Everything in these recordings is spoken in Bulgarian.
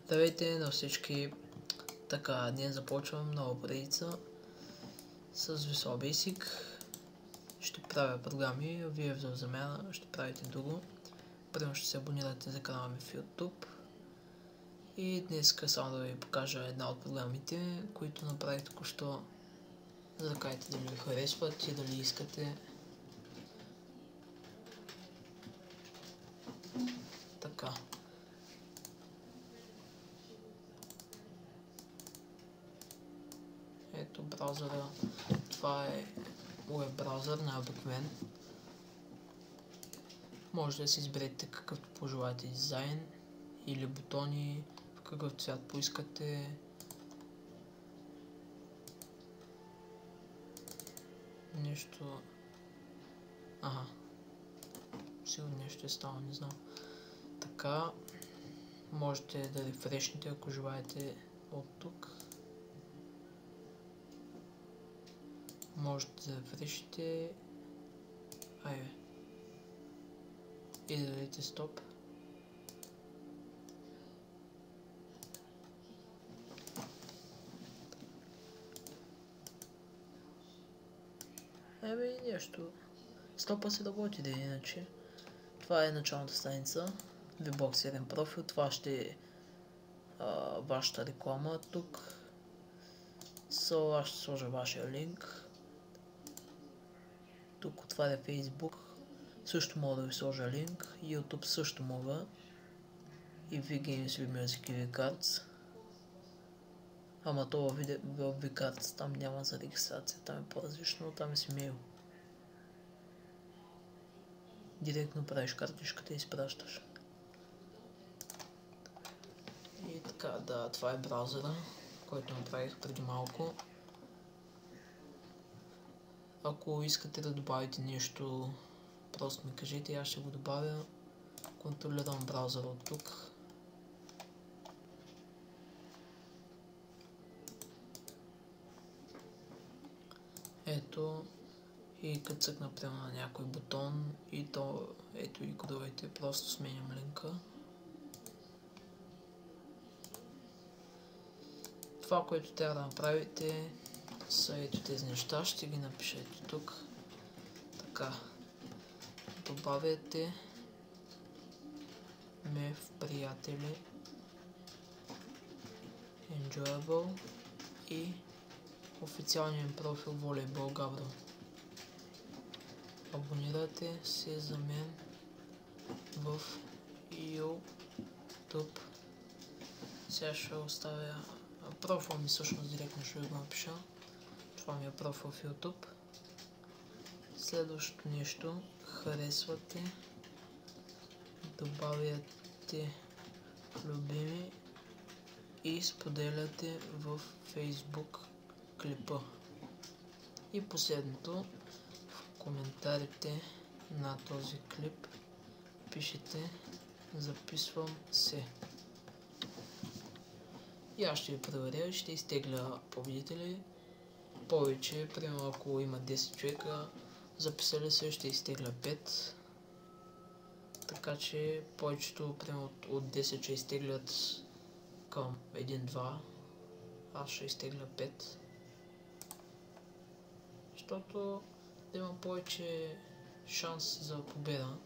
Здравейте на всички. Така, днес започвам нова поредица с Visual Basic. Ще правя програми, вие в замяна ще правите друго. Първо ще се абонирате за канала ми в YouTube. И днес само да ви покажа една от програмите, които направих току-що, за да кажете дали ви харесват и дали искате. Така. Ето браузъра. Това е web браузър на обикновен. Може да си изберете какъвто пожелаете дизайн или бутони, в какъв цвят поискате. Нещо... Сигурно нещо е стало, не знам. Така, можете да рефрешнете, ако желаете от тук. Можете да рефрешите и да дадете стоп. Нещо. Стопа се работи да иначе. Това е началната страница. VBox 7 профил. Това ще е вашата реклама тук. Аз ще сложа вашия линк. Тук отваря Facebook. Също мога да ви сложа линк. YouTube също мога. И VGames, VMusic и VCards. Ама това в VCards там няма за регистрация. Там е по-различно, там е с имейл. Директно правиш картишката и изпращаш. И така, да, това е браузъра, който направих преди малко. Ако искате да добавите нещо, просто ми кажете, аз ще го добавя. Контролирам браузъра от тук. Ето, и като цъкна прямо на някой бутон и то, ето и кодовете, просто сменям линка. Това, което трябва да направите, са ето тези неща, ще ги напиша ето тук. Така, добавяте ме в приятели, Enjoyable и официалния профил Волейбол Габро. Абонирате се за мен в YouTube. Сега ще оставя профил ми, всъщност директно ще го напиша. Това ми е профил в YouTube. Следващото нещо, харесвате, добавяте любими и споделяте в Facebook клипа. И последното, в коментарите на този клип пишете записвам се. И аз ще ви проверя и ще изтегля победители. Повече, примерно ако има 10 човека записали се, ще изтегля 5. Така че повечето, примерно от 10 ще изтеглят към 1-2. Аз ще изтегля 5. Защото да има повече шанс за победа.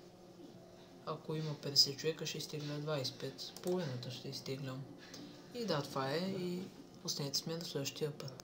Ако има 50 човека, ще изтегля 25. Половината ще изтеглям. И да, това е, и останете с мен до следващия път.